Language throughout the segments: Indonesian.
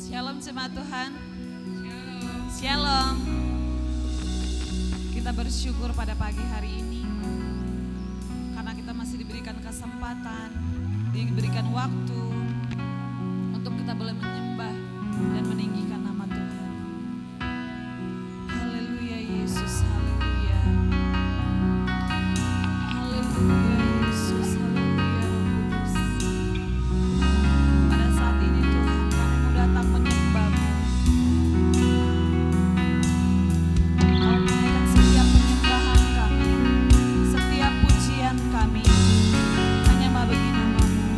Shalom jemaat Tuhan. Shalom. Kita bersyukur pada pagi hari ini karena kita masih diberikan kesempatan, diberikan waktu untuk kita boleh menyembah dan meninggikan nama Tuhan. Haleluya Yesus, haleluya. Haleluya Yesus, haleluya Roh Kudus. Pada saat ini Tuhan, kami mau datang menyembah-Mu. Kau menaikkan setiap penyembahan kami, setiap pujian kami hanya bagi nama-Mu.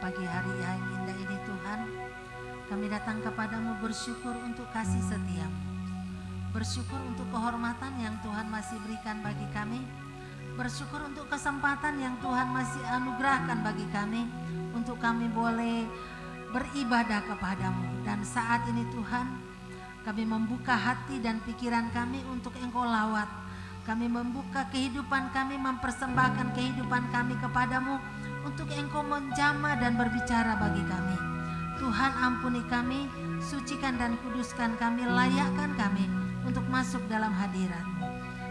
pagi hari yang indah ini Tuhan. Kami datang kepadamu bersyukur untuk kasih setiamu, bersyukur untuk kehormatan yang Tuhan masih berikan bagi kami, bersyukur untuk kesempatan yang Tuhan masih anugerahkan bagi kami, untuk kami boleh beribadah kepadamu. Dan saat ini Tuhan, kami membuka hati dan pikiran kami untuk Engkau lawat. Kami membuka kehidupan kami, mempersembahkan kehidupan kami kepadamu, untuk Engkau menjamah dan berbicara bagi kami. Tuhan, ampuni kami, sucikan dan kuduskan kami, layakkan kami untuk masuk dalam hadirat-Mu.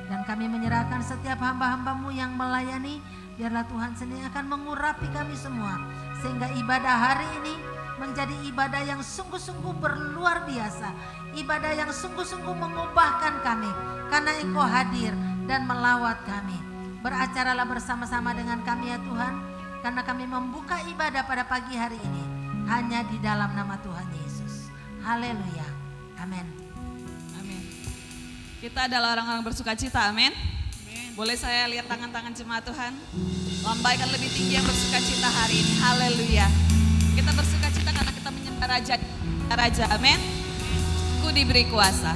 Dan kami menyerahkan setiap hamba-hamba-Mu yang melayani, biarlah Tuhan sendiri akan mengurapi kami semua, sehingga ibadah hari ini menjadi ibadah yang sungguh-sungguh berluar biasa, ibadah yang sungguh-sungguh mengubahkan kami, karena Engkau hadir dan melawat kami. Beracaralah bersama-sama dengan kami ya Tuhan, karena kami membuka ibadah pada pagi hari ini hanya di dalam nama Tuhan Yesus. Haleluya, amin. Amin. Kita adalah orang-orang bersuka cita, amin. Boleh saya lihat tangan-tangan jemaat Tuhan? Lambaikan lebih tinggi yang bersuka cita hari ini, haleluya. Kita bersuka cita karena kita menyembah Raja, amin. Ku diberi kuasa.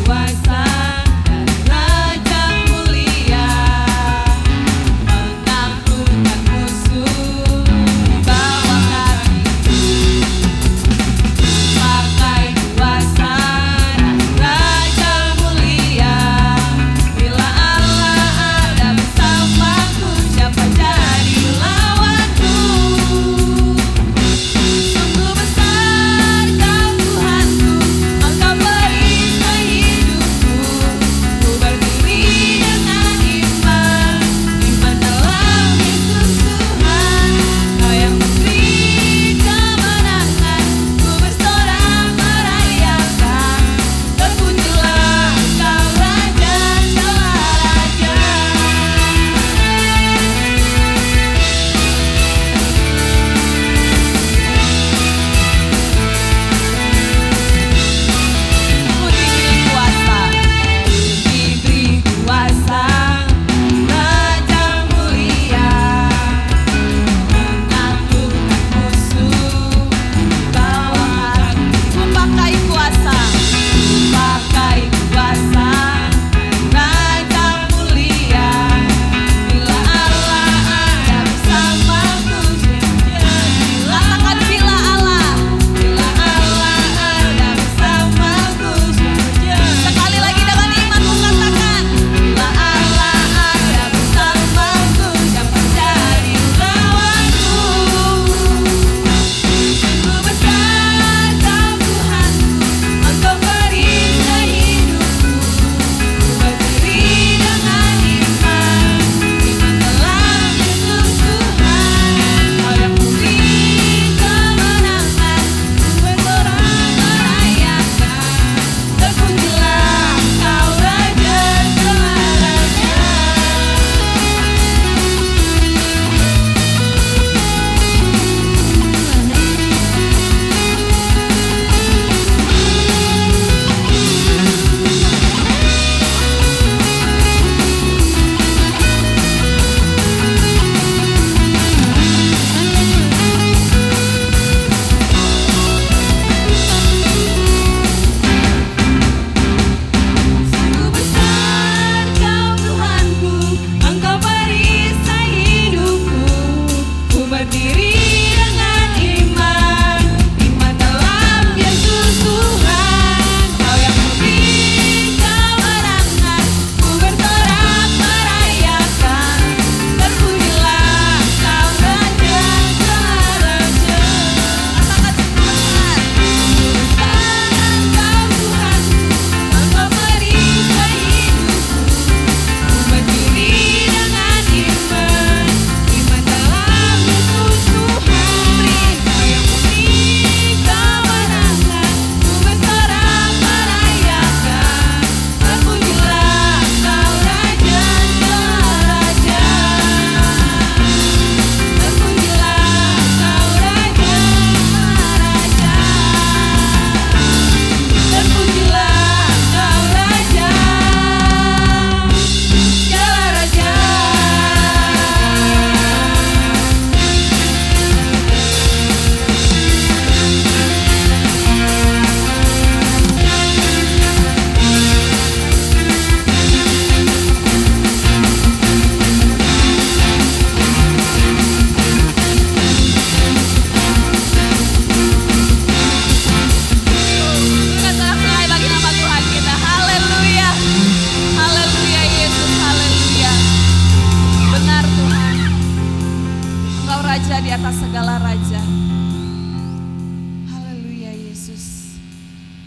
Kuasa dan Raja-Mu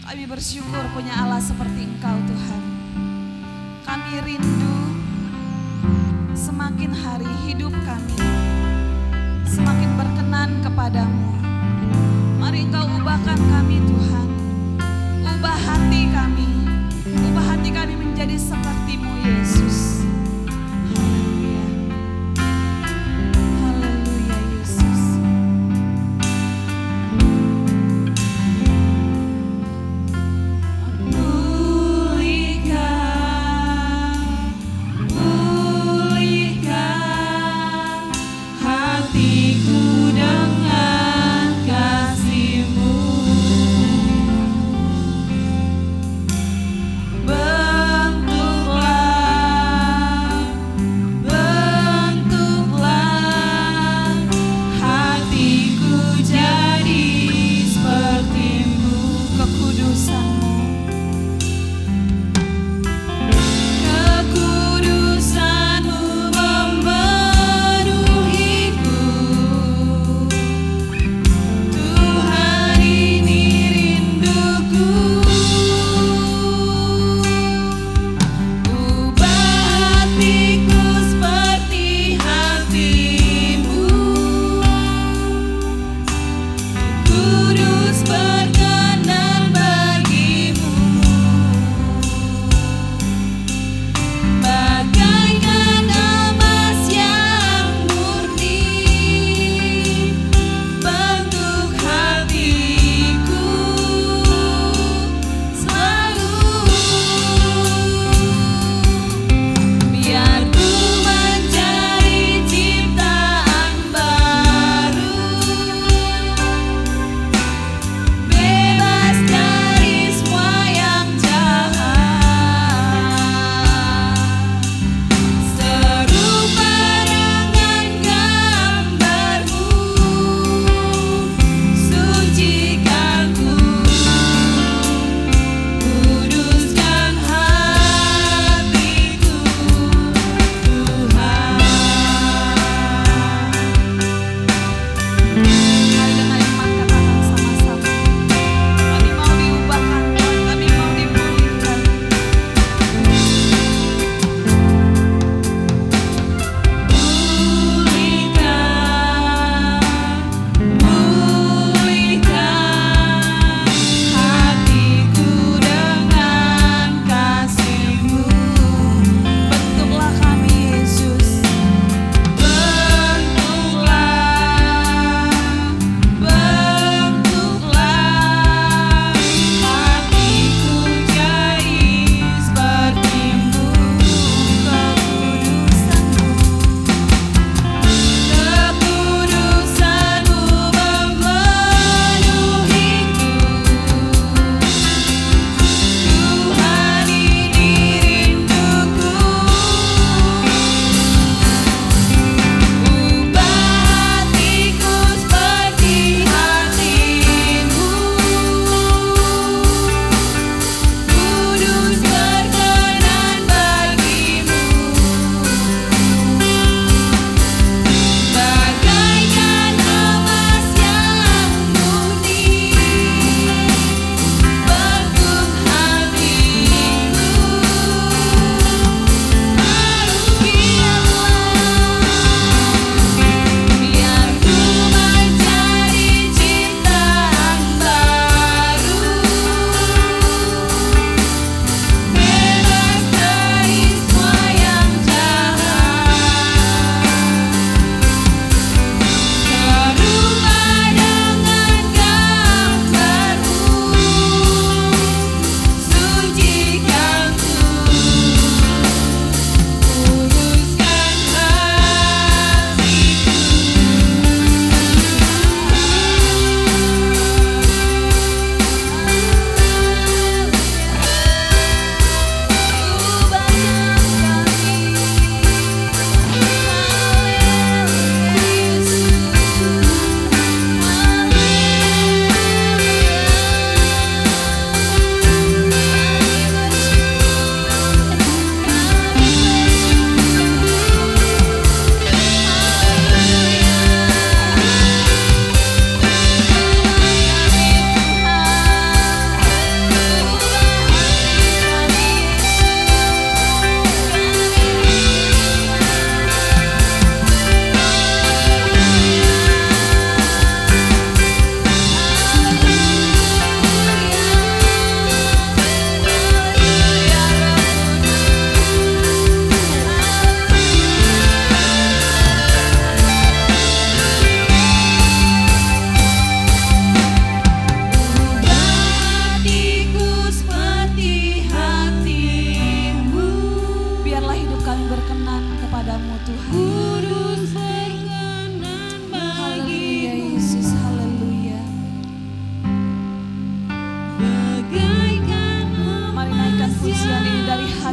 Kami bersyukur punya Allah seperti Engkau Tuhan. Kami rindu semakin hari hidup kami semakin berkenan kepadamu. Mari Engkau ubahkan kami Tuhan. Ubah hati kami. Ubah hati kami menjadi seperti-Mu Yesus. Haleluya. Haleluya Yesus. Pulihkan hatiku dengan kasih-Mu.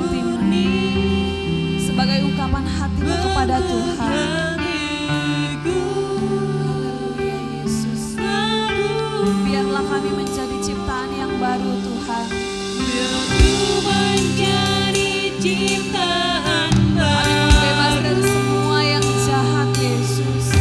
hatimu, sebagai ungkapan hatimu kepada Tuhan. Haleluya Yesus. Biarlah kami menjadi ciptaan yang baru Tuhan. Kami bebas dari semua yang jahat Yesus.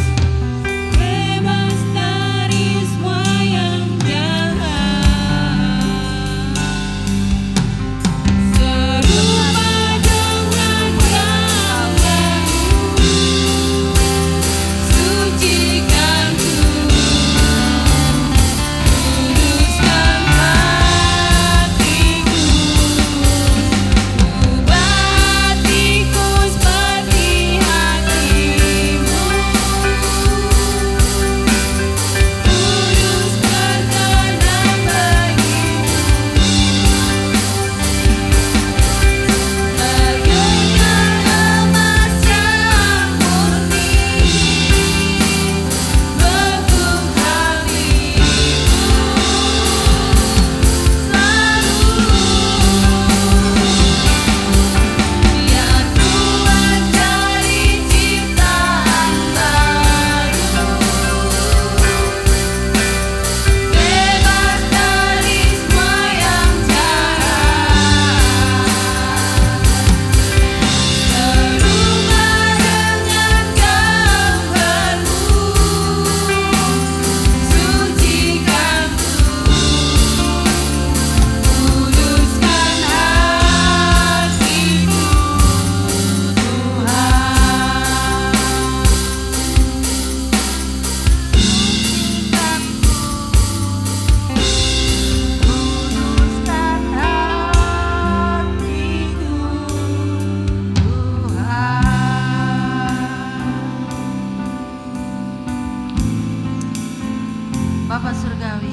Bapa Surgawi,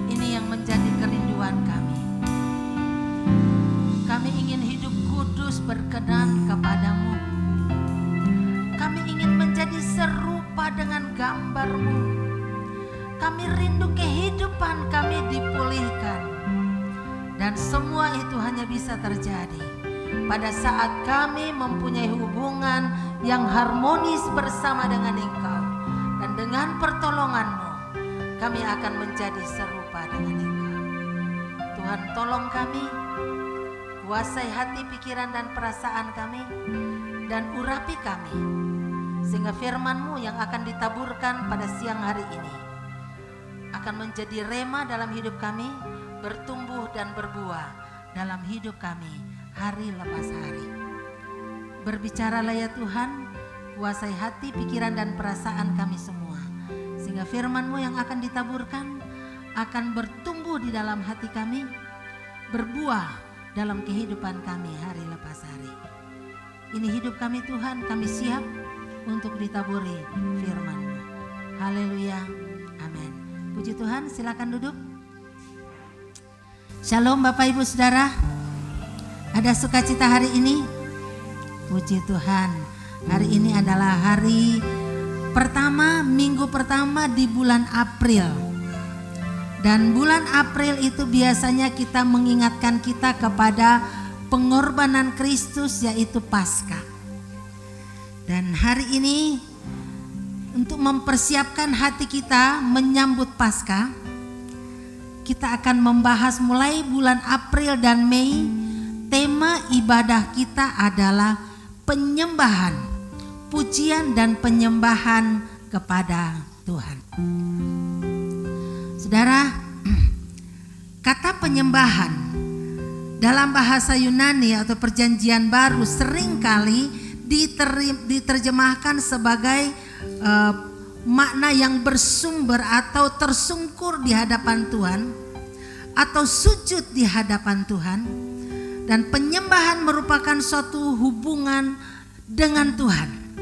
ini yang menjadi kerinduan kami. Kami ingin hidup kudus berkenan kepadamu. Kami ingin menjadi serupa dengan gambar-Mu. Kami rindu kehidupan kami dipulihkan. Dan semua itu hanya bisa terjadi pada saat kami mempunyai hubungan yang harmonis bersama dengan Engkau. Dan dengan pertolongan-Mu, kami akan menjadi serupa dengan Engkau. Tuhan, tolong kami, kuasai hati, pikiran, dan perasaan kami, dan urapi kami, sehingga firman-Mu yang akan ditaburkan pada siang hari ini akan menjadi rema dalam hidup kami, bertumbuh dan berbuah dalam hidup kami hari lepas hari. Berbicaralah ya Tuhan, kuasai hati, pikiran, dan perasaan kami semua, sehingga firman-Mu yang akan ditaburkan akan bertumbuh di dalam hati kami, berbuah dalam kehidupan kami hari lepas hari. Ini hidup kami Tuhan, kami siap untuk ditaburi firman-Mu. Haleluya, amin. Puji Tuhan, silakan duduk. Shalom Bapak Ibu Saudara, ada sukacita hari ini? Puji Tuhan. Hari ini adalah hari pertama, minggu pertama di bulan April. Dan bulan April itu biasanya kita mengingatkan kita kepada pengorbanan Kristus, yaitu Paskah. Dan hari ini untuk mempersiapkan hati kita menyambut Paskah, kita akan membahas mulai bulan April dan Mei. Tema ibadah kita adalah penyembahan, pujian dan penyembahan kepada Tuhan. Saudara, kata penyembahan dalam bahasa Yunani atau Perjanjian Baru seringkali diterjemahkan sebagai makna yang bersumber atau tersungkur di hadapan Tuhan atau sujud di hadapan Tuhan. Dan penyembahan merupakan suatu hubungan dengan Tuhan.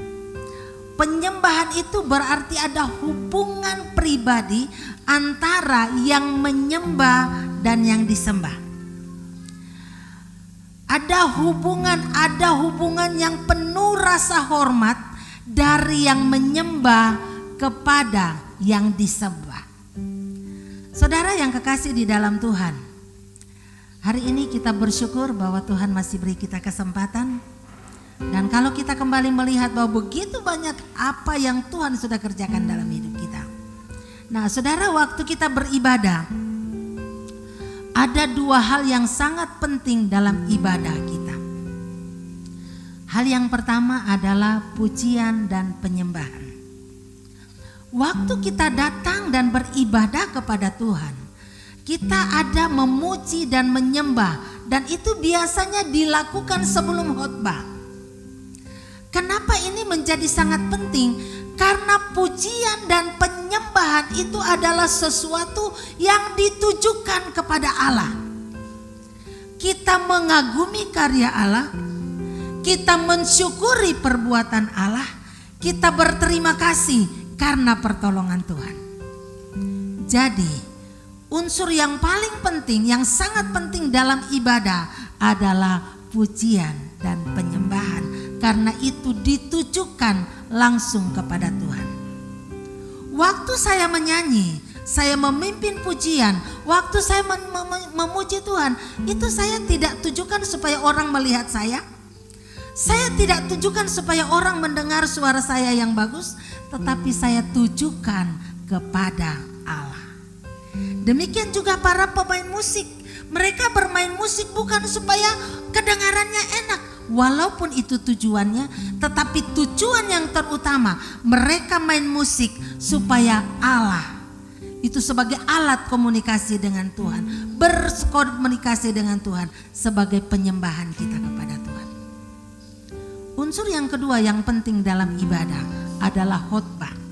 Penyembahan itu berarti ada hubungan pribadi antara yang menyembah dan yang disembah. Ada hubungan yang penuh rasa hormat dari yang menyembah kepada yang disembah. Saudara yang kekasih di dalam Tuhan, Hari ini kita bersyukur bahwa Tuhan masih beri kita kesempatan. Dan kalau kita kembali melihat bahwa begitu banyak apa yang Tuhan sudah kerjakan dalam hidup kita. Nah saudara, waktu kita beribadah, ada dua hal yang sangat penting dalam ibadah kita. Hal yang pertama adalah pujian dan penyembahan. Waktu kita datang dan beribadah kepada Tuhan, kita ada memuji dan menyembah, dan itu biasanya dilakukan sebelum khotbah. Kenapa ini menjadi sangat penting? Karena pujian dan penyembahan itu adalah sesuatu yang ditujukan kepada Allah. Kita mengagumi karya Allah, kita mensyukuri perbuatan Allah, kita berterima kasih karena pertolongan Tuhan. Jadi unsur yang paling penting, yang sangat penting dalam ibadah adalah pujian dan penyembahan. Karena itu ditujukan langsung kepada Tuhan. Waktu saya menyanyi, saya memimpin pujian, waktu saya memuji Tuhan, itu saya tidak tujukan supaya orang melihat saya. Saya tidak tujukan supaya orang mendengar suara saya yang bagus, tetapi saya tujukan kepada Allah. Demikian juga para pemain musik. Mereka bermain musik bukan supaya kedengarannya enak, walaupun itu tujuannya, tetapi tujuan yang terutama mereka main musik supaya Allah itu sebagai alat komunikasi dengan Tuhan, berkomunikasi dengan Tuhan sebagai penyembahan kita kepada Tuhan. Unsur yang kedua yang penting dalam ibadah adalah khotbah.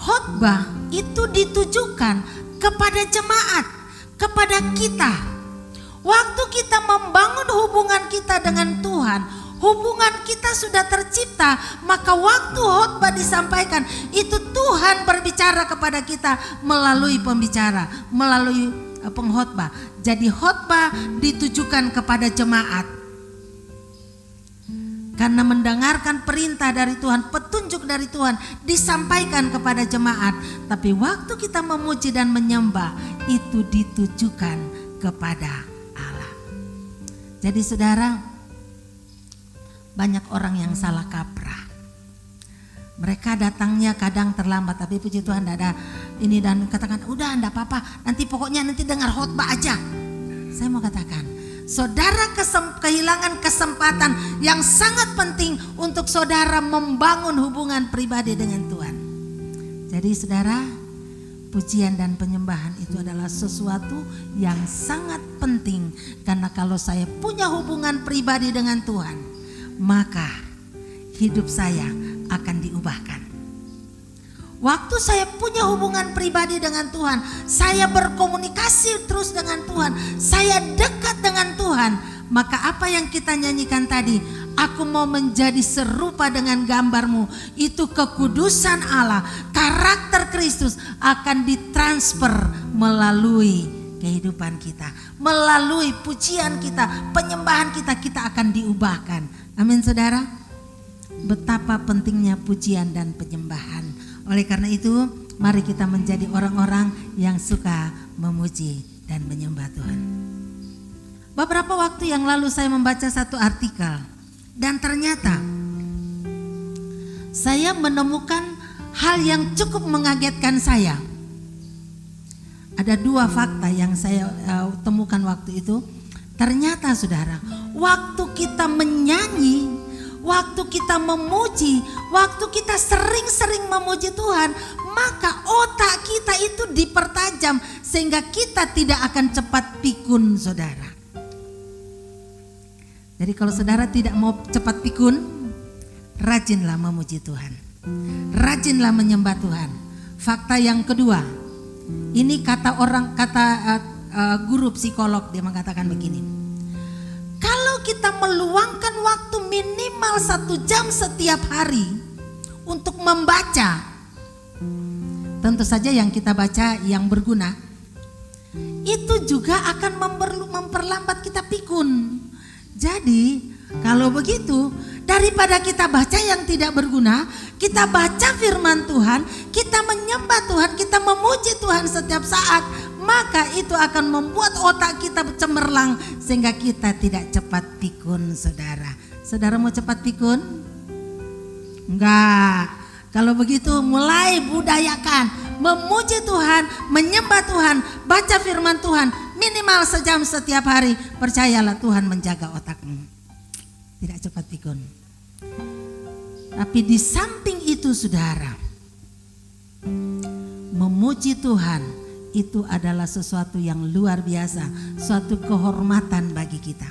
Khotbah itu ditujukan kepada jemaat, kepada kita. Waktu kita membangun hubungan kita dengan Tuhan, hubungan kita sudah tercipta, maka waktu khotbah disampaikan, itu Tuhan berbicara kepada kita melalui pembicara, melalui pengkhotbah. Jadi khotbah ditujukan kepada jemaat. Karena mendengarkan perintah dari Tuhan, petunjuk dari Tuhan disampaikan kepada jemaat. Tapi waktu kita memuji dan menyembah, itu ditujukan kepada Allah. Jadi saudara, banyak orang yang salah kaprah. Mereka datangnya kadang terlambat, tapi puji Tuhan tidak ada ini, dan katakan udah enggak apa-apa, nanti pokoknya nanti dengar khotbah aja. Saya mau katakan, saudara kehilangan kesempatan yang sangat penting untuk saudara membangun hubungan pribadi dengan Tuhan. Jadi saudara, pujian dan penyembahan itu adalah sesuatu yang sangat penting. Karena kalau saya punya hubungan pribadi dengan Tuhan, maka hidup saya akan diubahkan. Waktu saya punya hubungan pribadi dengan Tuhan, saya berkomunikasi terus dengan Tuhan, saya dekat dengan Tuhan, maka apa yang kita nyanyikan tadi, aku mau menjadi serupa dengan gambarmu, itu kekudusan Allah, karakter Kristus akan ditransfer melalui kehidupan kita, melalui pujian kita, penyembahan kita, kita akan diubahkan. Amin saudara. Betapa pentingnya pujian dan penyembahan. Oleh karena itu, mari kita menjadi orang-orang yang suka memuji dan menyembah Tuhan. Beberapa waktu yang lalu saya membaca satu artikel, dan ternyata saya menemukan hal yang cukup mengagetkan saya. Ada dua fakta yang saya temukan waktu itu. Ternyata saudara, waktu kita menyanyi, waktu kita memuji, waktu kita sering-sering memuji Tuhan, maka otak kita itu dipertajam sehingga kita tidak akan cepat pikun saudara. Jadi kalau saudara tidak mau cepat pikun, rajinlah memuji Tuhan, rajinlah menyembah Tuhan. Fakta yang kedua, ini kata guru psikolog, dia mengatakan begini. Kalau kita meluangkan waktu minimal 1 jam setiap hari untuk membaca, tentu saja yang kita baca yang berguna, itu juga akan memperlambat kita pikun. Jadi kalau begitu, daripada kita baca yang tidak berguna, kita baca firman Tuhan, kita menyembah Tuhan, kita memuji Tuhan setiap saat, maka itu akan membuat otak kita cemerlang sehingga kita tidak cepat pikun, saudara. Saudara mau cepat pikun? Enggak. Kalau begitu mulai budayakan memuji Tuhan, menyembah Tuhan, baca firman Tuhan minimal sejam setiap hari. Percayalah Tuhan menjaga otakmu, tidak cepat pikun. Tapi di samping itu, saudara, memuji Tuhan itu adalah sesuatu yang luar biasa, suatu kehormatan bagi kita.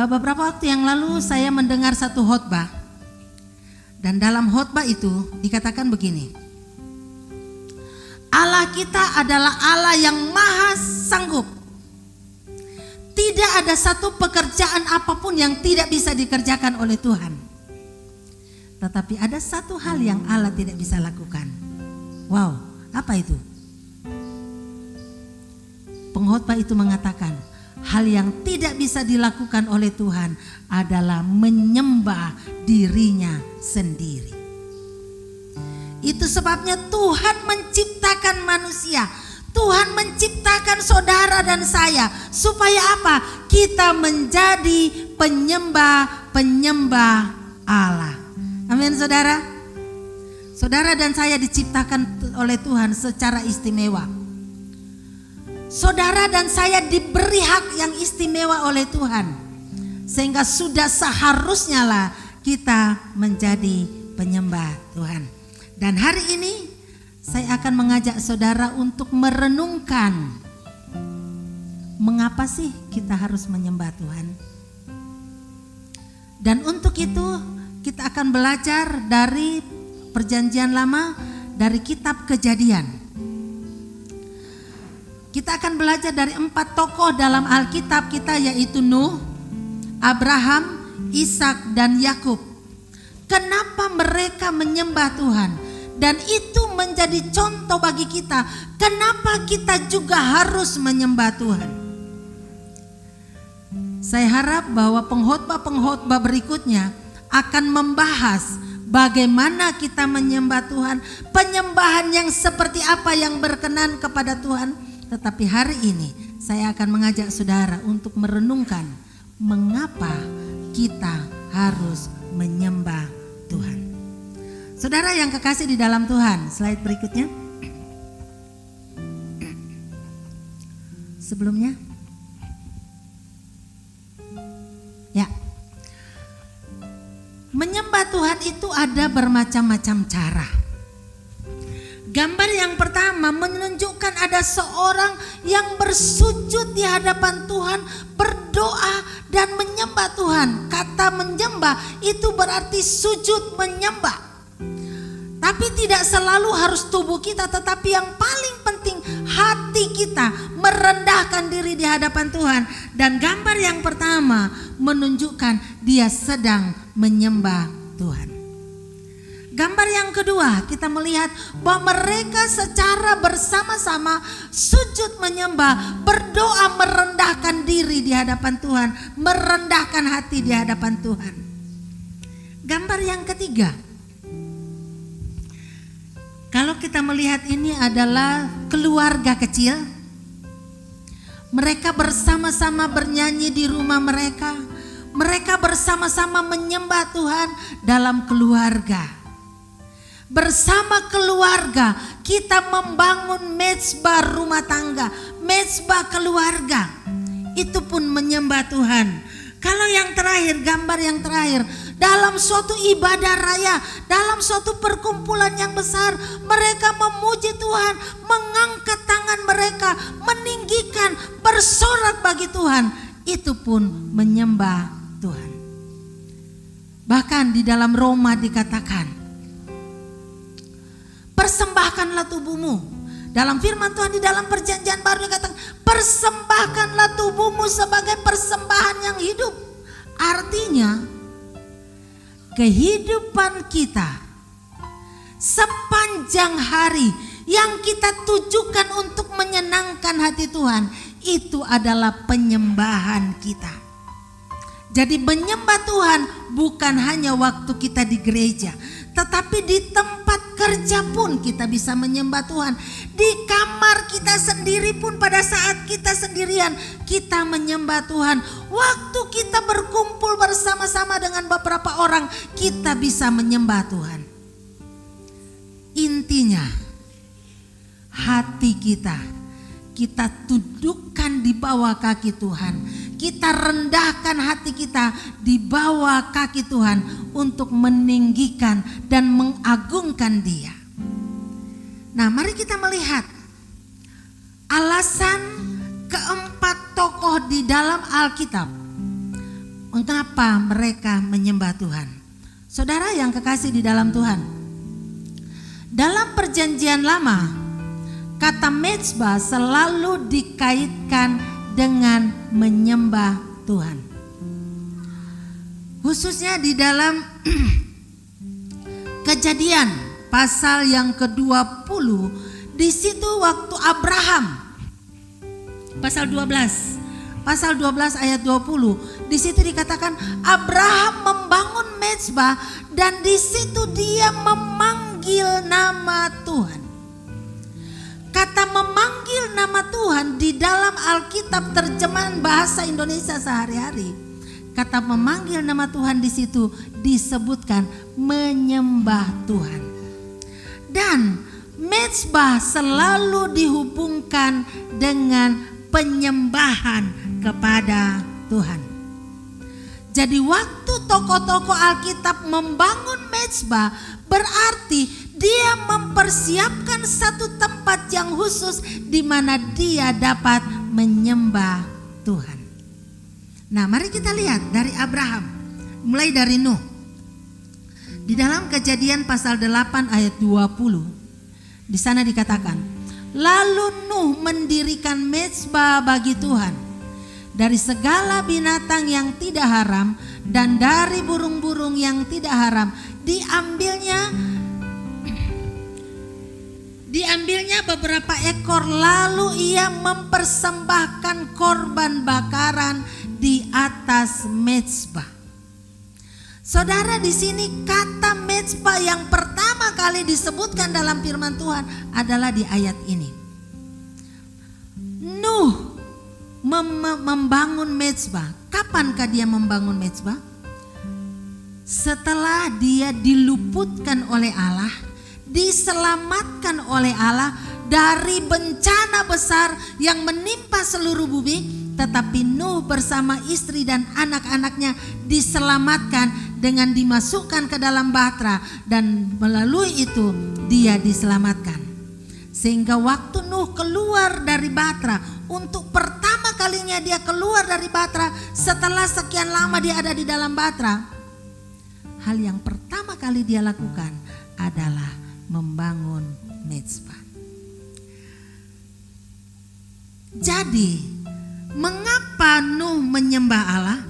Beberapa waktu yang lalu saya mendengar satu khotbah, dan dalam khotbah itu dikatakan begini: Allah kita adalah Allah yang maha sanggup. Tidak ada satu pekerjaan apapun yang tidak bisa dikerjakan oleh Tuhan. Tetapi ada satu hal yang Allah tidak bisa lakukan. Wow, apa itu? Pengkhotbah itu mengatakan hal yang tidak bisa dilakukan oleh Tuhan adalah menyembah dirinya sendiri. Itu sebabnya Tuhan menciptakan manusia. Tuhan menciptakan saudara dan saya. Supaya apa? Kita menjadi penyembah-penyembah Allah. Amin, saudara. Saudara dan saya diciptakan oleh Tuhan secara istimewa. Saudara dan saya diberi hak yang istimewa oleh Tuhan. Sehingga sudah seharusnya lah kita menjadi penyembah Tuhan. Dan hari ini saya akan mengajak saudara untuk merenungkan mengapa sih kita harus menyembah Tuhan. Dan untuk itu kita akan belajar dari Perjanjian Lama, dari kitab Kejadian. Kita akan belajar dari 4 tokoh dalam Alkitab kita, yaitu Nuh, Abraham, Ishak, dan Yakub. Kenapa mereka menyembah Tuhan? Dan itu menjadi contoh bagi kita. Kenapa kita juga harus menyembah Tuhan? Saya harap bahwa pengkhotbah berikutnya akan membahas bagaimana kita menyembah Tuhan, penyembahan yang seperti apa yang berkenan kepada Tuhan. Tetapi hari ini saya akan mengajak saudara untuk merenungkan mengapa kita harus menyembah Tuhan. Saudara yang kekasih di dalam Tuhan, slide berikutnya. Sebelumnya. Ya. Menyembah Tuhan itu ada bermacam-macam cara. Gambar yang pertama menunjukkan ada seorang yang bersujud di hadapan Tuhan, berdoa dan menyembah Tuhan. Kata menyembah itu berarti sujud menyembah. Tapi tidak selalu harus tubuh kita, tetapi yang paling penting hati kita merendahkan diri di hadapan Tuhan. Dan gambar yang pertama menunjukkan dia sedang menyembah Tuhan. Gambar yang kedua kita melihat bahwa mereka secara bersama-sama sujud menyembah, berdoa merendahkan diri di hadapan Tuhan, merendahkan hati di hadapan Tuhan. Gambar yang ketiga, kalau kita melihat ini adalah keluarga kecil. Mereka bersama-sama bernyanyi di rumah mereka. Mereka bersama-sama menyembah Tuhan dalam keluarga. Bersama keluarga kita membangun mezbah rumah tangga, mezbah keluarga. Itu pun menyembah Tuhan. Kalau yang terakhir, gambar yang terakhir, dalam suatu ibadah raya, dalam suatu perkumpulan yang besar, mereka memuji Tuhan, mengangkat tangan mereka, meninggikan, bersorak bagi Tuhan. Itu pun menyembah Tuhan. Bahkan di dalam Roma dikatakan, persembahkanlah tubuhmu. Dalam firman Tuhan di dalam Perjanjian Baru dikatakan, persembahkanlah tubuhmu sebagai persembahan yang hidup. Artinya kehidupan kita sepanjang hari yang kita tujukan untuk menyenangkan hati Tuhan, itu adalah penyembahan kita. Jadi menyembah Tuhan bukan hanya waktu kita di gereja, tetapi di tempat kerja pun kita bisa menyembah Tuhan. Di kamar kita sendiri pun pada saat kita sendirian kita menyembah Tuhan. Waktu kita berkumpul bersama-sama dengan beberapa orang kita bisa menyembah Tuhan. Intinya hati kita tundukkan di bawah kaki Tuhan. Kita rendahkan hati kita di bawah kaki Tuhan untuk meninggikan dan mengagungkan Dia. Nah, mari kita melihat alasan keempat tokoh di dalam Alkitab mengapa mereka menyembah Tuhan. Saudara yang kekasih di dalam Tuhan, dalam Perjanjian Lama kata mezbah selalu dikaitkan dengan menyembah Tuhan. Khususnya di dalam Kejadian pasal yang ke-20, di situ waktu Abraham, pasal 12 ayat 20, di situ dikatakan Abraham membangun mezbah dan di situ dia memanggil nama Tuhan. Kata memanggil nama Tuhan di dalam Alkitab terjemahan bahasa Indonesia sehari-hari, kata memanggil nama Tuhan di situ disebutkan menyembah Tuhan. Dan mezbah selalu dihubungkan dengan penyembahan kepada Tuhan. Jadi waktu tokoh-tokoh Alkitab membangun mezbah berarti dia mempersiapkan satu tempat yang khusus di mana dia dapat menyembah Tuhan. Nah, mari kita lihat dari Abraham, mulai dari Nuh. Di dalam Kejadian pasal 8 ayat 20, di sana dikatakan, lalu Nuh mendirikan mezbah bagi Tuhan dari segala binatang yang tidak haram dan dari burung-burung yang tidak haram. Diambilnya beberapa ekor, lalu ia mempersembahkan korban bakaran di atas mezbah. Saudara, di sini kata mezbah yang pertama kali disebutkan dalam firman Tuhan adalah di ayat ini. Nuh membangun mezbah. Kapankah dia membangun mezbah? Setelah dia diluputkan oleh Allah, diselamatkan oleh Allah dari bencana besar yang menimpa seluruh bumi, tetapi Nuh bersama istri dan anak-anaknya diselamatkan dengan dimasukkan ke dalam bahtera, dan melalui itu dia diselamatkan. Sehingga waktu Nuh keluar dari bahtera, untuk pertama kalinya dia keluar dari bahtera setelah sekian lama dia ada di dalam bahtera, hal yang pertama kali dia lakukan adalah membangun mezbah. Jadi, mengapa Nuh menyembah Allah?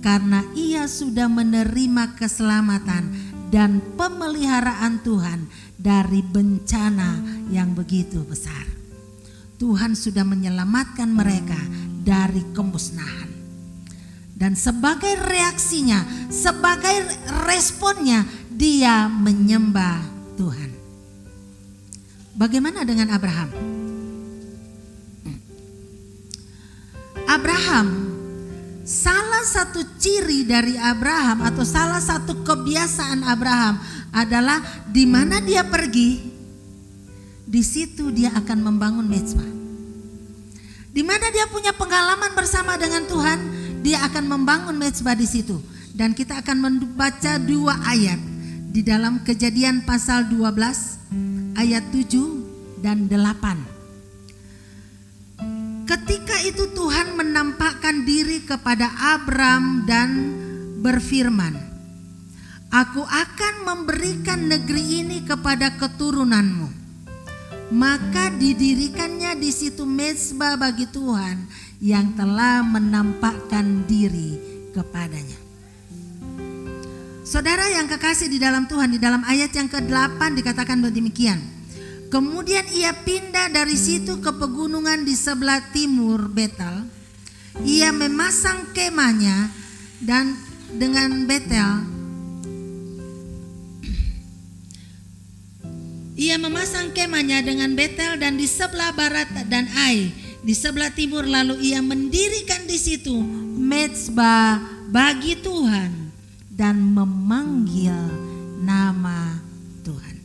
Karena ia sudah menerima keselamatan dan pemeliharaan Tuhan dari bencana yang begitu besar. Tuhan sudah menyelamatkan mereka dari kemusnahan. Dan sebagai reaksinya, sebagai responnya, dia menyembah Tuhan. Bagaimana dengan Abraham? Abraham, salah satu ciri dari Abraham atau salah satu kebiasaan Abraham adalah di mana dia pergi, di situ dia akan membangun mezbah. Di mana dia punya pengalaman bersama dengan Tuhan, dia akan membangun mezbah di situ. Dan kita akan membaca 2 ayat di dalam Kejadian pasal 12 ayat 7 dan 8. Ketika itu Tuhan menampakkan diri kepada Abram dan berfirman, "Aku akan memberikan negeri ini kepada keturunanmu." Maka didirikannya di situ mezbah bagi Tuhan yang telah menampakkan diri kepadanya. Saudara yang kekasih di dalam Tuhan, di dalam ayat yang ke-8 dikatakan demikian. Kemudian ia pindah dari situ ke pegunungan di sebelah timur Betel. Ia memasang kemahnya dan dengan Betel Ia memasang kemahnya dengan Betel dan di sebelah barat dan Ai di sebelah timur, lalu ia mendirikan di situ mezbah bagi Tuhan dan memanggil nama Tuhan.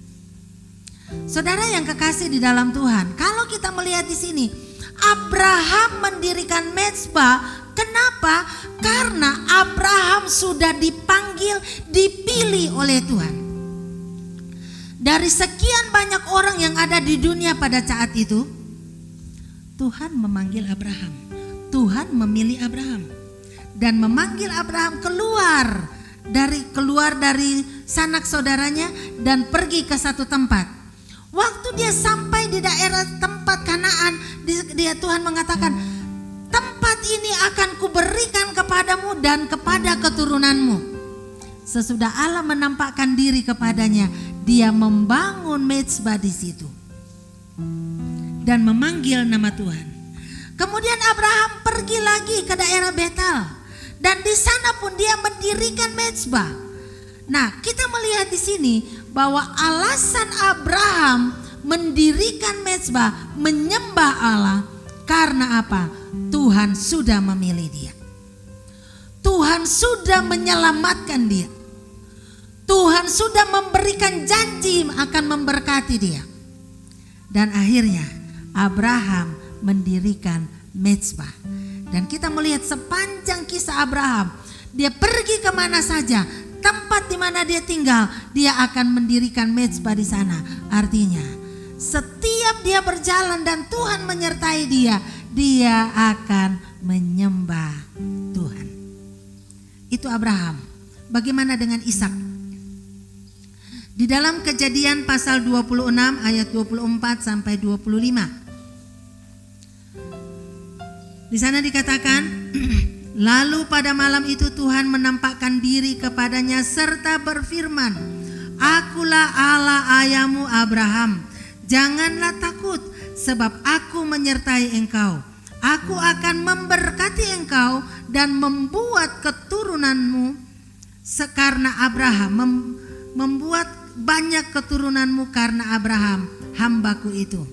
Saudara yang kekasih di dalam Tuhan, kalau kita melihat di sini Abraham mendirikan mezbah, kenapa? Karena Abraham sudah dipanggil, dipilih oleh Tuhan. Dari sekian banyak orang yang ada di dunia pada saat itu, Tuhan memanggil Abraham. Tuhan memilih Abraham dan memanggil Abraham keluar dari sanak saudaranya dan pergi ke satu tempat. Waktu dia sampai di daerah tempat Kanaan, Tuhan mengatakan, tempat ini akan kuberikan kepadamu dan kepada keturunanmu. Sesudah Allah menampakkan diri kepadanya, dia membangun mezbah di situ dan memanggil nama Tuhan. Kemudian Abraham pergi lagi ke daerah Betel dan di sana pun dia mendirikan mezbah. Nah, kita melihat di sini bahwa alasan Abraham mendirikan mezbah, menyembah Allah, karena apa? Tuhan sudah memilih dia. Tuhan sudah menyelamatkan dia. Tuhan sudah memberikan janji akan memberkati dia. Dan akhirnya Abraham mendirikan mezbah. Dan kita melihat sepanjang kisah Abraham, dia pergi kemana saja, tempat di mana dia tinggal, dia akan mendirikan mezbah di sana. Artinya setiap dia berjalan dan Tuhan menyertai dia, dia akan menyembah Tuhan. Itu Abraham. Bagaimana dengan Ishak? Di dalam Kejadian pasal 26 ayat 24 sampai 25. Di sana dikatakan, lalu pada malam itu Tuhan menampakkan diri kepadanya serta berfirman, akulah Allah ayahmu Abraham, janganlah takut sebab aku menyertai engkau. Aku akan memberkati engkau dan membuat keturunanmu karena Abraham, membuat banyak keturunanmu karena Abraham hambaku itu.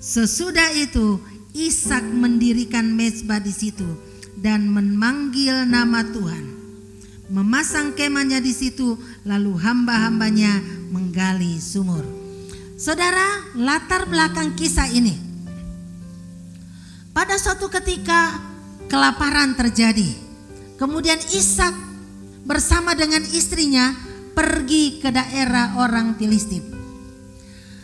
Sesudah itu Ishak mendirikan mezbah di situ dan memanggil nama Tuhan, memasang kemahnya di situ, lalu hamba-hambanya menggali sumur. Saudara, latar belakang kisah ini, pada suatu ketika kelaparan terjadi, kemudian Ishak bersama dengan istrinya pergi ke daerah orang Filistin.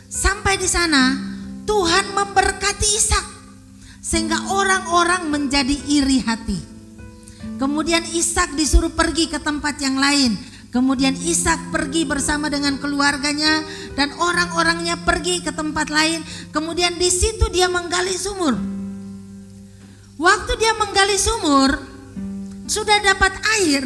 Sampai di sana Tuhan memberkati Ishak sehingga orang-orang menjadi iri hati. Kemudian Ishak disuruh pergi ke tempat yang lain. Kemudian Ishak pergi bersama dengan keluarganya dan orang-orangnya pergi ke tempat lain. Kemudian di situ dia menggali sumur. Waktu dia menggali sumur, sudah dapat air,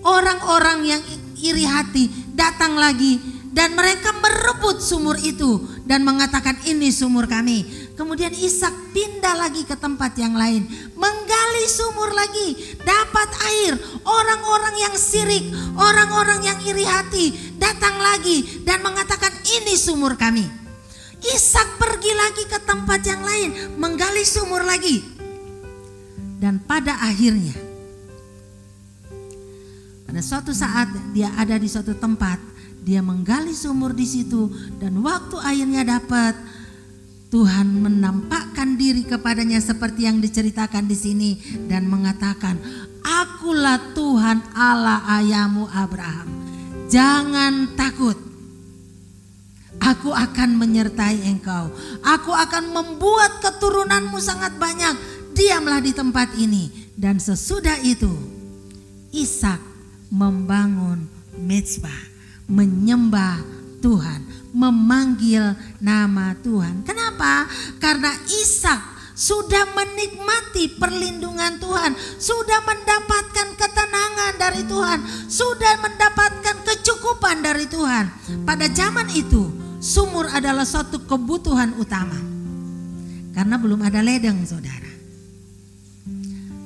orang-orang yang iri hati datang lagi dan mereka merebut sumur itu dan mengatakan, ini sumur kami. Kemudian Ishak pindah lagi ke tempat yang lain, menggali sumur lagi, dapat air. Orang-orang yang sirik, orang-orang yang iri hati datang lagi dan mengatakan, ini sumur kami. Ishak pergi lagi ke tempat yang lain, menggali sumur lagi. Dan pada akhirnya, pada suatu saat dia ada di suatu tempat, dia menggali sumur di situ dan waktu airnya dapat, Tuhan menampakkan diri kepadanya seperti yang diceritakan di sini dan mengatakan, akulah Tuhan Allah ayahmu Abraham. Jangan takut. Aku akan menyertai engkau. Aku akan membuat keturunanmu sangat banyak. Diamlah di tempat ini. Dan sesudah itu Ishak membangun mezbah, menyembah Tuhan, memanggil nama Tuhan. Kenapa? Karena Ishak sudah menikmati perlindungan Tuhan, sudah mendapatkan ketenangan dari Tuhan, sudah mendapatkan kecukupan dari Tuhan. Pada zaman itu sumur adalah suatu kebutuhan utama karena belum ada ledeng, saudara.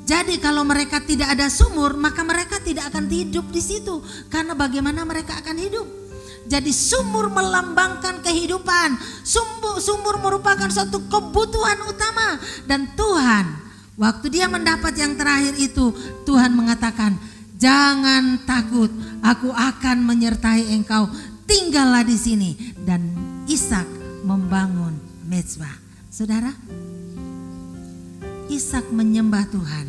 Jadi kalau mereka tidak ada sumur, maka mereka tidak akan hidup di situ. Karena bagaimana mereka akan hidup? Jadi sumur melambangkan kehidupan. Sumur merupakan suatu kebutuhan utama. Dan Tuhan, waktu dia mendapat yang terakhir itu, Tuhan mengatakan, jangan takut, aku akan menyertai engkau. Tinggallah di sini. Dan Ishak membangun mezbah. Saudara, Ishak menyembah Tuhan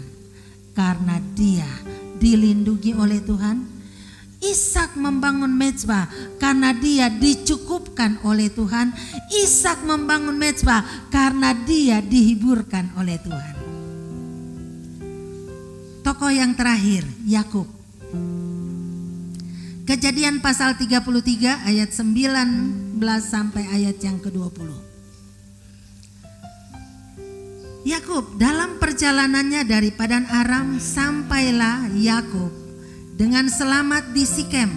karena dia dilindungi oleh Tuhan. Ishak membangun mezbah karena dia dicukupkan oleh Tuhan. Ishak membangun mezbah karena dia dihiburkan oleh Tuhan. Tokoh yang terakhir, Yakub. Kejadian pasal 33 ayat 19 sampai ayat yang ke-20. Yakub dalam perjalanannya dari Padan Aram sampailah Yakub dengan selamat di Sikem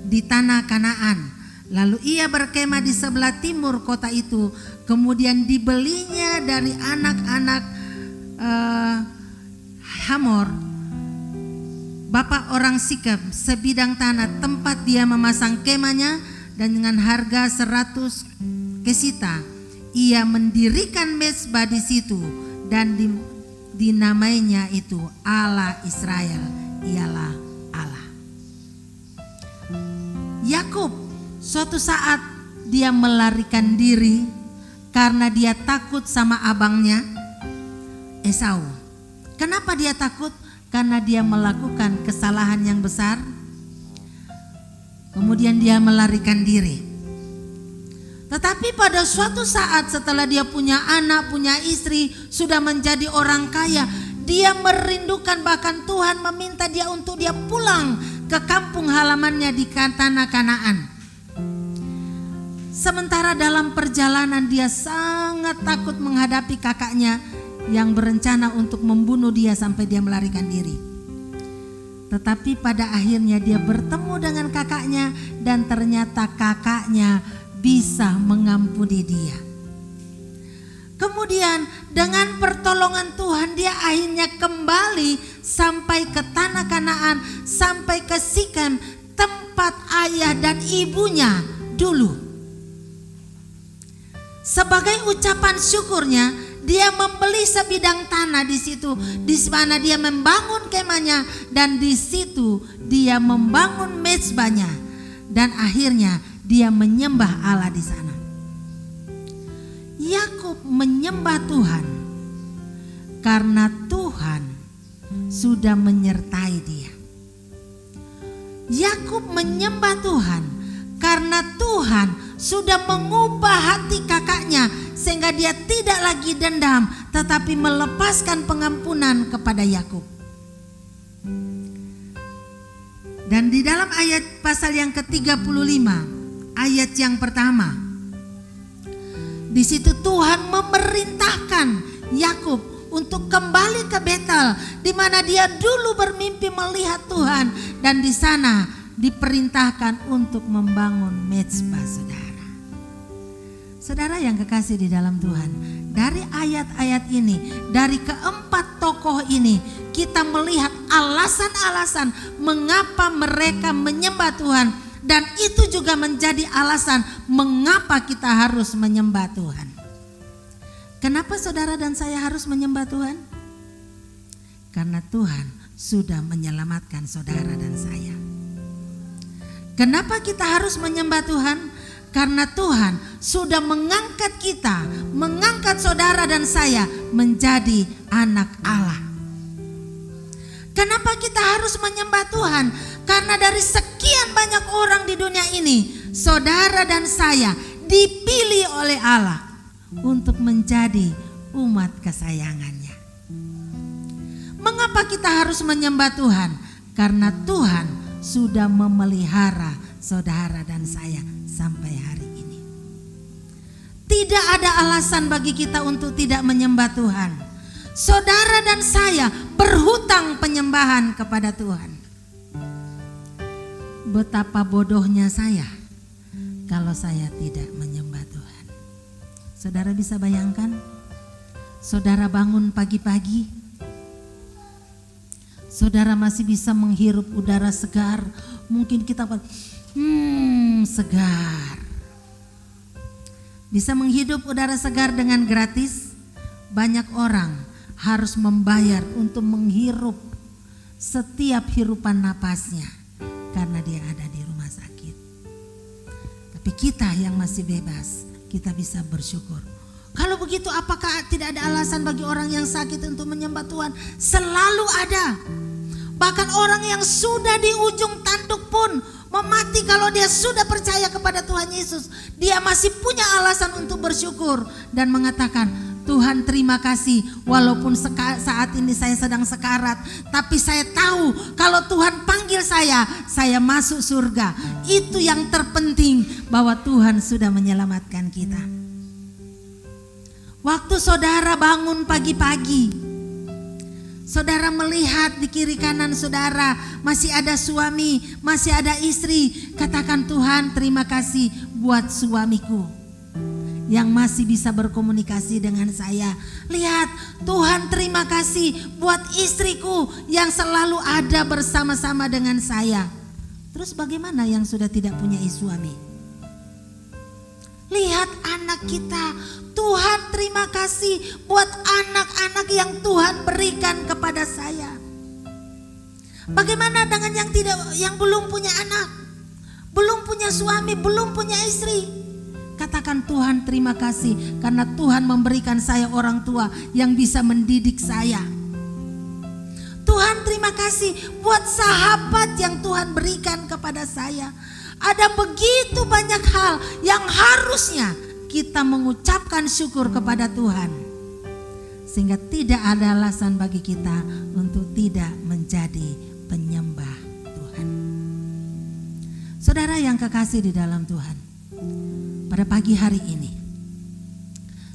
di tanah Kanaan. Lalu ia berkemah di sebelah timur kota itu. Kemudian dibelinya dari anak-anak Hamor, bapak orang Sikem, sebidang tanah tempat dia memasang kemahnya, dan dengan harga 100 kesita ia mendirikan mezbah di situ dan dinamainya itu Allah Israel, ialah Allah. Yakub suatu saat dia melarikan diri karena dia takut sama abangnya Esau. Kenapa dia takut? Karena dia melakukan kesalahan yang besar. Kemudian dia melarikan diri. Tetapi pada suatu saat setelah dia punya anak, punya istri, sudah menjadi orang kaya, dia merindukan, bahkan Tuhan meminta dia untuk dia pulang ke kampung halamannya di tanah Kanaan. Sementara dalam perjalanan dia sangat takut menghadapi kakaknya yang berencana untuk membunuh dia sampai dia melarikan diri. Tetapi pada akhirnya dia bertemu dengan kakaknya dan ternyata kakaknya bisa mengampuni dia. Kemudian dengan pertolongan Tuhan dia akhirnya kembali sampai ke tanah Kanaan, sampai ke Sikem, tempat ayah dan ibunya dulu. Sebagai ucapan syukurnya, dia membeli sebidang tanah di situ, di mana dia membangun kemahnya, dan di situ dia membangun mezbahnya, dan akhirnya dia menyembah Allah di sana. Yakub menyembah Tuhan karena Tuhan sudah menyertai dia. Yakub menyembah Tuhan karena Tuhan sudah mengubah hati kakaknya sehingga dia tidak lagi dendam tetapi melepaskan pengampunan kepada Yakub. Dan di dalam ayat pasal yang ke-35 ayat yang pertama, di situ Tuhan memerintahkan Yakub untuk kembali ke Betel, di mana dia dulu bermimpi melihat Tuhan, dan di sana diperintahkan untuk membangun mezbah. Saudara yang kekasih di dalam Tuhan, dari ayat-ayat ini, dari keempat tokoh ini, kita melihat alasan-alasan mengapa mereka menyembah Tuhan. Dan itu juga menjadi alasan mengapa kita harus menyembah Tuhan. Kenapa saudara dan saya harus menyembah Tuhan? Karena Tuhan sudah menyelamatkan saudara dan saya. Kenapa kita harus menyembah Tuhan? Karena Tuhan sudah mengangkat kita, mengangkat saudara dan saya menjadi anak Allah. Kenapa kita harus menyembah Tuhan? Karena dari sekian banyak orang di dunia ini, saudara dan saya dipilih oleh Allah untuk menjadi umat kesayangannya. Mengapa kita harus menyembah Tuhan? Karena Tuhan sudah memelihara saudara dan saya sampai hari ini. Tidak ada alasan bagi kita untuk tidak menyembah Tuhan. Saudara dan saya berhutang penyembahan kepada Tuhan. Betapa bodohnya saya kalau saya tidak menyembah Tuhan. Saudara bisa bayangkan, saudara bangun pagi-pagi, saudara masih bisa menghirup udara segar. Mungkin kita segar. Bisa menghidup udara segar dengan gratis. Banyak orang harus membayar untuk menghirup setiap hirupan napasnya karena dia ada di rumah sakit. Tapi kita yang masih bebas, kita bisa bersyukur. Kalau begitu, apakah tidak ada alasan bagi orang yang sakit untuk menyembah Tuhan? Selalu ada. Bahkan orang yang sudah di ujung tanduk pun memati, kalau dia sudah percaya kepada Tuhan Yesus, dia masih punya alasan untuk bersyukur dan mengatakan, Tuhan terima kasih, walaupun saat ini saya sedang sekarat, tapi saya tahu kalau Tuhan panggil saya masuk surga. Itu yang terpenting, bahwa Tuhan sudah menyelamatkan kita. Waktu saudara bangun pagi-pagi, saudara melihat di kiri kanan saudara masih ada suami, masih ada istri. Katakan, Tuhan terima kasih buat suamiku yang masih bisa berkomunikasi dengan saya. Lihat, Tuhan terima kasih buat istriku yang selalu ada bersama-sama dengan saya. Terus bagaimana yang sudah tidak punya suami? Lihat anak kita, Tuhan terima kasih buat anak-anak yang Tuhan berikan kepada saya. Bagaimana dengan yang belum punya anak, belum punya suami, belum punya istri? Katakan, Tuhan terima kasih karena Tuhan memberikan saya orang tua yang bisa mendidik saya. Tuhan terima kasih buat sahabat yang Tuhan berikan kepada saya. Ada begitu banyak hal yang harusnya kita mengucapkan syukur kepada Tuhan, sehingga tidak ada alasan bagi kita untuk tidak menjadi penyembah Tuhan. Saudara yang kekasih di dalam Tuhan, pada pagi hari ini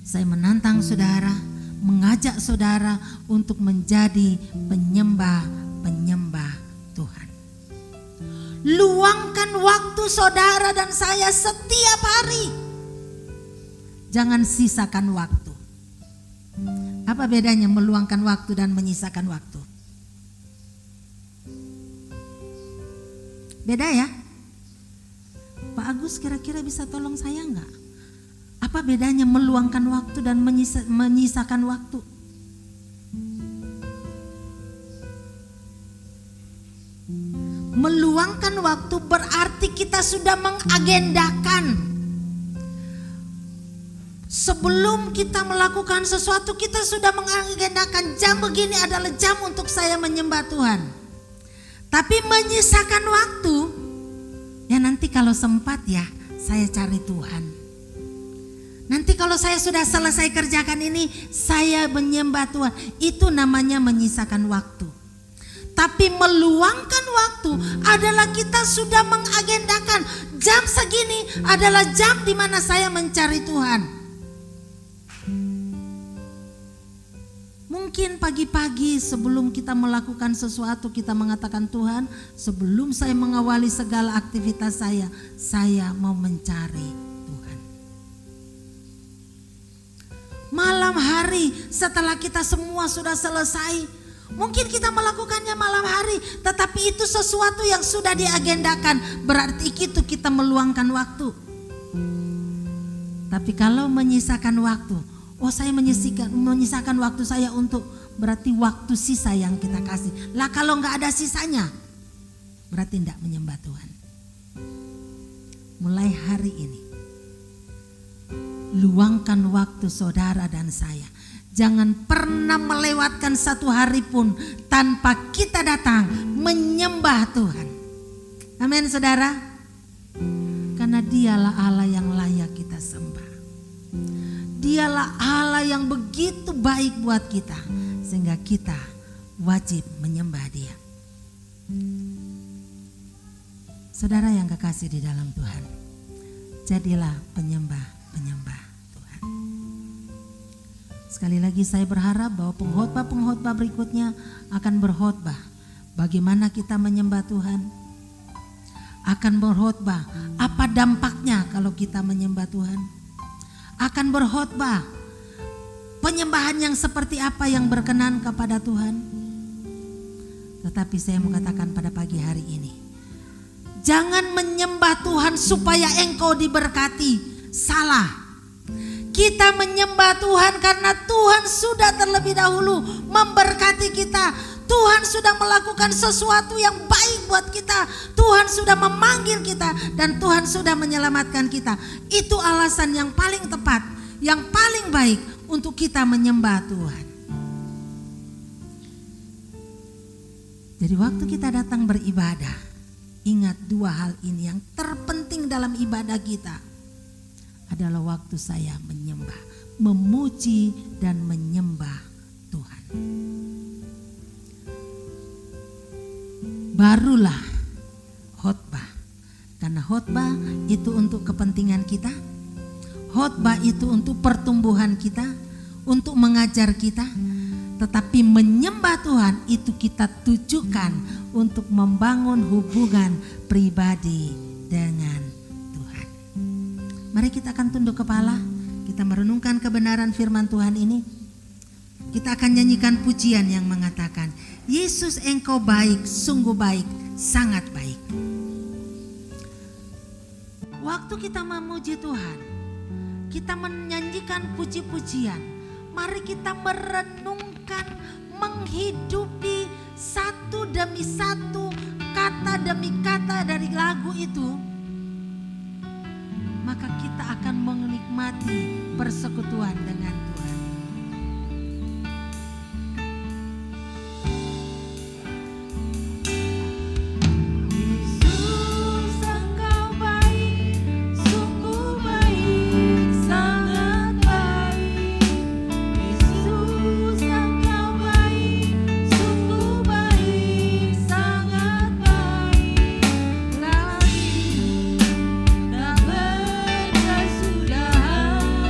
saya menantang saudara, mengajak saudara untuk menjadi penyembah Tuhan. Luangkan waktu saudara dan saya setiap hari. Jangan sisakan waktu. Apa bedanya meluangkan waktu dan menyisakan waktu? Beda ya? Pak Agus kira-kira bisa tolong saya enggak? Apa bedanya meluangkan waktu dan menyisakan waktu? Meluangkan waktu berarti kita sudah mengagendakan. Sebelum kita melakukan sesuatu, kita sudah mengagendakan jam begini adalah jam untuk saya menyembah Tuhan. Tapi menyisakan waktu, ya nanti kalau sempat ya saya cari Tuhan. Nanti kalau saya sudah selesai kerjakan ini, saya menyembah Tuhan. Itu namanya menyisakan waktu. Tapi meluangkan waktu adalah kita sudah mengagendakan jam segini adalah jam di mana saya mencari Tuhan. Mungkin pagi-pagi sebelum kita melakukan sesuatu kita mengatakan, Tuhan, sebelum saya mengawali segala aktivitas saya mau mencari Tuhan. Malam hari setelah kita semua sudah selesai, mungkin kita melakukannya malam hari, tetapi itu sesuatu yang sudah diagendakan, berarti itu kita meluangkan waktu. Tapi kalau menyisakan waktu, saya menyisakan waktu saya untuk, berarti waktu sisa yang kita kasih. Lah kalau nggak ada sisanya, berarti tidak menyembah Tuhan. Mulai hari ini, luangkan waktu saudara dan saya. Jangan pernah melewatkan satu hari pun tanpa kita datang menyembah Tuhan. Amin saudara. Karena dialah Allah yang layak kita sembah. Dialah Allah yang begitu baik buat kita, sehingga kita wajib menyembah Dia. Saudara yang kekasih di dalam Tuhan, jadilah penyembah Tuhan. Sekali lagi saya berharap bahwa pengkhotbah berikutnya akan berkhotbah bagaimana kita menyembah Tuhan. Akan berkhotbah apa dampaknya kalau kita menyembah Tuhan. Akan berkhotbah penyembahan yang seperti apa yang berkenan kepada Tuhan. Tetapi saya mengatakan pada pagi hari ini, Jangan menyembah Tuhan supaya engkau diberkati. Salah. Kita menyembah Tuhan karena Tuhan sudah terlebih dahulu memberkati kita. Tuhan sudah melakukan sesuatu yang baik buat kita. Tuhan sudah memanggil kita dan Tuhan sudah menyelamatkan kita. Itu alasan yang paling tepat, yang paling baik untuk kita menyembah Tuhan. Jadi waktu kita datang beribadah, ingat dua hal ini yang terpenting dalam ibadah kita adalah waktu saya menyembah, memuji dan menyembah Tuhan. Barulah khotbah, karena khotbah itu untuk kepentingan kita, khotbah itu untuk pertumbuhan kita, untuk mengajar kita. Tetapi menyembah Tuhan itu kita tujukan untuk membangun hubungan pribadi dengan Tuhan. Mari kita akan tunduk kepala, kita merenungkan kebenaran firman Tuhan ini. Kita akan nyanyikan pujian yang mengatakan, Yesus engkau baik, sungguh baik, sangat baik. Waktu kita memuji Tuhan, kita menyanyikan puji-pujian, mari kita merenungkan, menghidupi satu demi satu, kata demi kata dari lagu itu. Maka kita akan menikmati persekutuan dengan Tuhan. Tak berkesudahan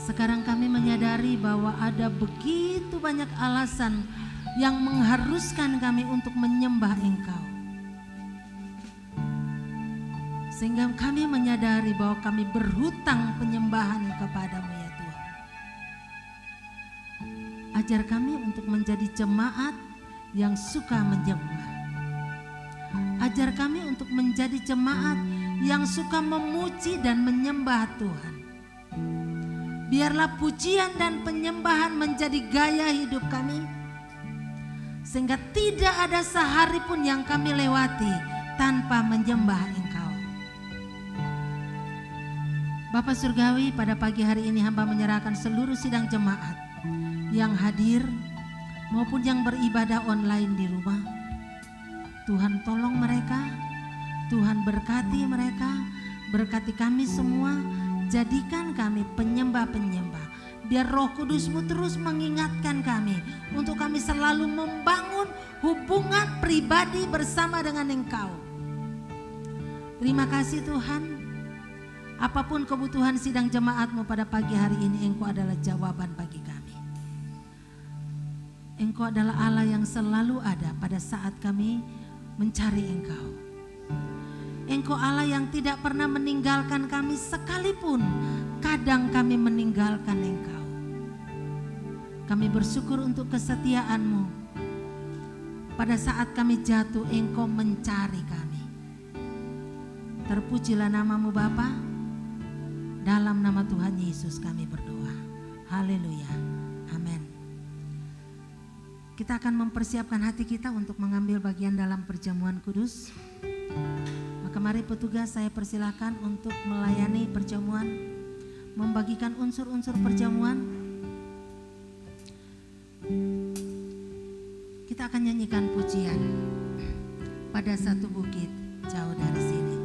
Sekarang kami menyadari bahwa ada begitu banyak alasan yang mengharuskan kami untuk menyembah Engkau. Sehingga kami menyadari bahwa kami berhutang penyembahan kepadamu ya Tuhan. Ajar kami untuk menjadi jemaat yang suka menyembah. Ajar kami untuk menjadi jemaat yang suka memuji dan menyembah Tuhan. Biarlah pujian dan penyembahan menjadi gaya hidup kami, sehingga tidak ada sehari pun yang kami lewati tanpa menyembah Engkau. Bapa Surgawi, pada pagi hari ini hamba menyerahkan seluruh sidang jemaat yang hadir maupun yang beribadah online di rumah. Tuhan tolong mereka, Tuhan berkati mereka, berkati kami semua. Jadikan kami penyembah-penyembah. Biar Roh Kudus-Mu terus mengingatkan kami untuk kami selalu membangun hubungan pribadi bersama dengan Engkau. Terima kasih Tuhan. Apapun kebutuhan sidang jemaat-Mu pada pagi hari ini, Engkau adalah jawaban bagi kami. Engkau adalah Allah yang selalu ada pada saat kami mencari Engkau. Engkau Allah yang tidak pernah meninggalkan kami sekalipun kadang kami meninggalkan Engkau. Kami bersyukur untuk kesetiaan-Mu. Pada saat kami jatuh, Engkau mencari kami. Terpujilah nama-Mu Bapa. Dalam nama Tuhan Yesus kami berdoa. Haleluya. Amin. Kita akan mempersiapkan hati kita untuk mengambil bagian dalam perjamuan kudus. Maka mari petugas saya persilakan untuk melayani perjamuan, membagikan unsur-unsur perjamuan. Kita akan nyanyikan pujian pada satu bukit jauh dari sini.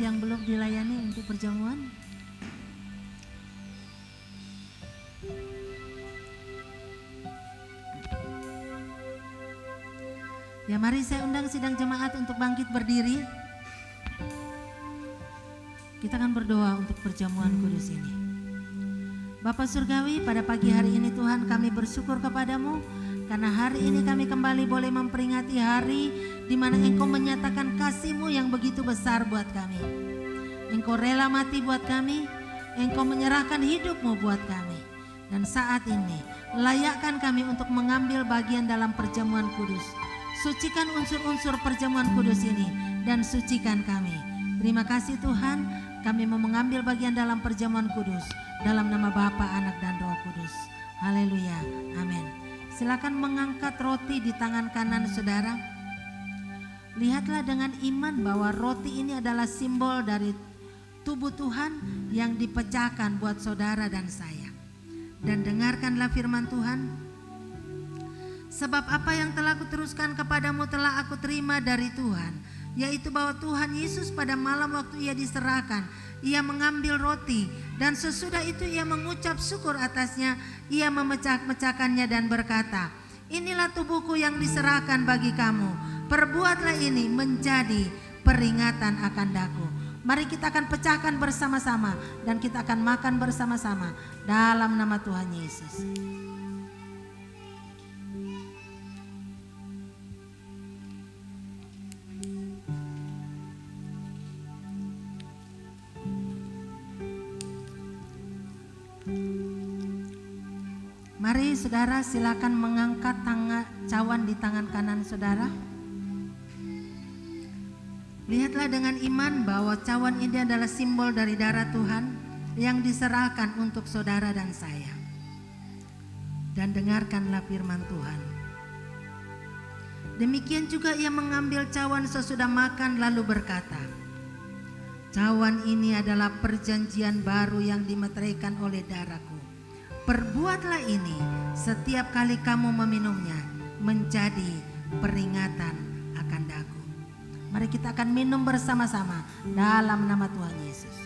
Yang belum dilayani untuk perjamuan? Ya, mari saya undang sidang jemaat untuk bangkit berdiri. Kita akan berdoa untuk perjamuan kudus ini. Bapa Surgawi, pada pagi hari ini Tuhan kami bersyukur kepadamu karena hari ini kami kembali boleh memperingati hari di mana Engkau menyatakan kasih-Mu yang begitu besar buat kami. Engkau rela mati buat kami, Engkau menyerahkan hidup-Mu buat kami. Dan saat ini layakkan kami untuk mengambil bagian dalam perjamuan kudus. Sucikan unsur-unsur perjamuan kudus ini dan sucikan kami. Terima kasih Tuhan, kami mau mengambil bagian dalam perjamuan kudus dalam nama Bapa, Anak dan Roh Kudus. Haleluya, amin. Silakan mengangkat roti di tangan kanan saudara. Lihatlah dengan iman bahwa roti ini adalah simbol dari tubuh Tuhan yang dipecahkan buat saudara dan saya. Dan dengarkanlah firman Tuhan. Sebab apa yang telah kuteruskan kepadamu telah aku terima dari Tuhan, yaitu bahwa Tuhan Yesus pada malam waktu ia diserahkan, ia mengambil roti dan sesudah itu ia mengucap syukur atasnya, ia memecah-mecahkannya dan berkata, inilah tubuhku yang diserahkan bagi kamu. Perbuatlah ini menjadi peringatan akan daku. Mari kita akan pecahkan bersama-sama dan kita akan makan bersama-sama dalam nama Tuhan Yesus. Mari saudara silakan mengangkat cawan di tangan kanan saudara. Lihatlah dengan iman bahwa cawan ini adalah simbol dari darah Tuhan yang diserahkan untuk saudara dan saya. Dan dengarkanlah firman Tuhan. Demikian juga ia mengambil cawan sesudah makan lalu berkata, cawan ini adalah perjanjian baru yang dimeteraikan oleh darahku. Perbuatlah ini setiap kali kamu meminumnya menjadi peringatan akan daku. Mari kita akan minum bersama-sama dalam nama Tuhan Yesus.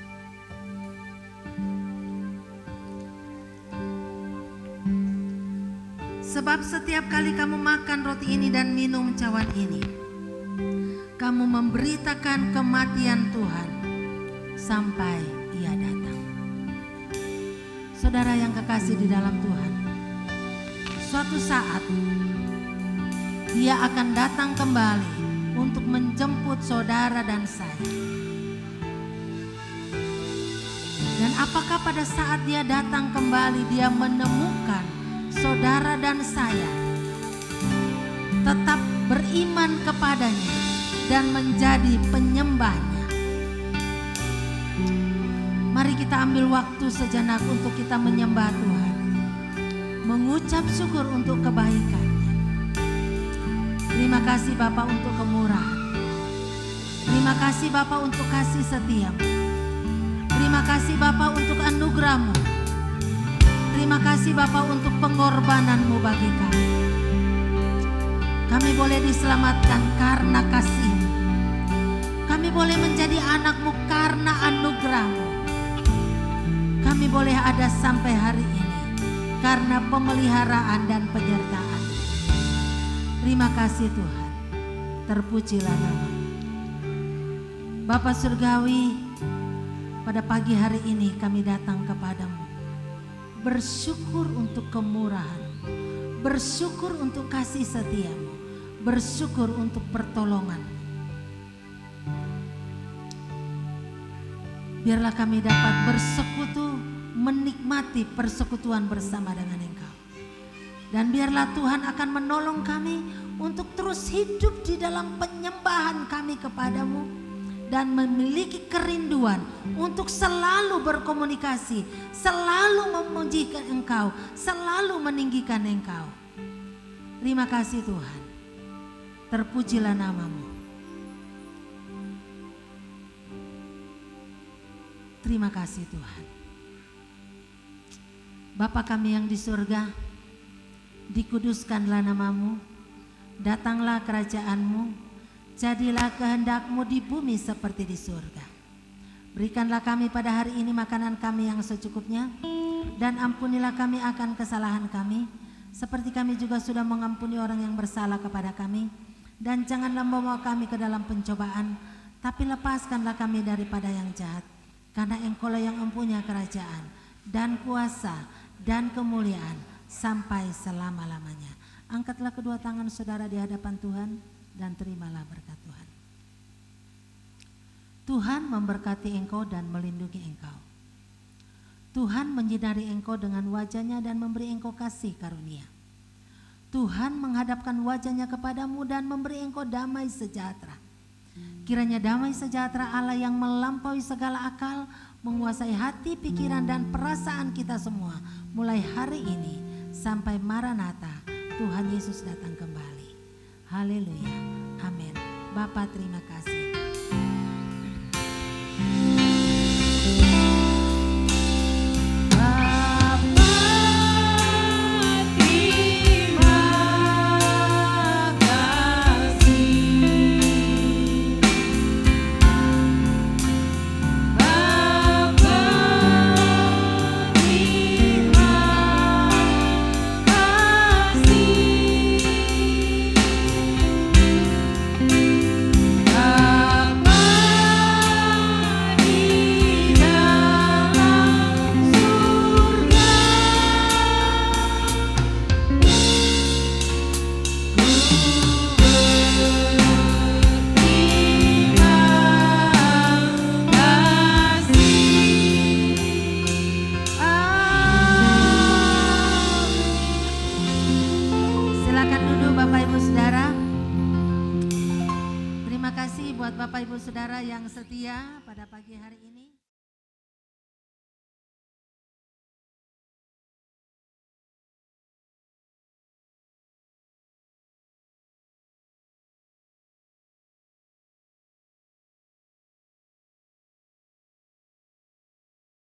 Sebab setiap kali kamu makan roti ini dan minum cawan ini, kamu memberitakan kematian Tuhan sampai ia datang. Saudara yang kekasih di dalam Tuhan, suatu saat Dia akan datang kembali untuk menjemput saudara dan saya. Dan apakah pada saat Dia datang kembali Dia menemukan saudara dan saya tetap beriman kepadanya dan menjadi penyembahnya? Mari kita ambil waktu sejenak untuk kita menyembah Tuhan, mengucap syukur untuk kebaikan. Terima kasih Bapa untuk kemurahan. Terima kasih Bapa untuk kasih setia-Mu. Terima kasih Bapa untuk anugerah-Mu. Terima kasih Bapa untuk pengorbanan-Mu bagi kami. Kami boleh diselamatkan karena kasih-Mu. Kami boleh menjadi anak-Mu karena anugerah-Mu. Kami boleh ada sampai hari ini karena pemeliharaan dan penyertaan. Terima kasih Tuhan, terpujilah nama-Mu. Bapa Surgawi, pada pagi hari ini kami datang kepadamu, bersyukur untuk kemurahan, bersyukur untuk kasih setia-Mu, bersyukur untuk pertolongan. Biarlah kami dapat bersekutu, menikmati persekutuan bersama dengan Engkau. Dan biarlah Tuhan akan menolong kami untuk terus hidup di dalam penyembahan kami kepadamu dan memiliki kerinduan untuk selalu berkomunikasi, selalu memujikan Engkau, selalu meninggikan Engkau. Terima kasih Tuhan, terpujilah nama-Mu. Terima kasih Tuhan. Bapa kami yang di surga, dikuduskanlah nama-Mu, datanglah kerajaan-Mu, jadilah kehendak-Mu di bumi seperti di surga. Berikanlah kami pada hari ini makanan kami yang secukupnya, dan ampunilah kami akan kesalahan kami, seperti kami juga sudah mengampuni orang yang bersalah kepada kami. Dan janganlah membawa kami ke dalam pencobaan, tapi lepaskanlah kami daripada yang jahat. Karena Engkau-lah yang mempunyai kerajaan dan kuasa dan kemuliaan sampai selama-lamanya. Angkatlah kedua tangan saudara di hadapan Tuhan dan terimalah berkat Tuhan. Tuhan memberkati engkau dan melindungi engkau. Tuhan menyinari engkau dengan wajah-Nya dan memberi engkau kasih karunia. Tuhan menghadapkan wajah-Nya kepadamu dan memberi engkau damai sejahtera. Kiranya damai sejahtera Allah yang melampaui segala akal menguasai hati, pikiran dan perasaan kita semua mulai hari ini sampai Maranatha, Tuhan Yesus datang kembali. Haleluya, amin. Bapa, terima kasih. Silakan duduk Bapak Ibu Saudara. Terima kasih buat Bapak Ibu Saudara yang setia pada pagi hari ini.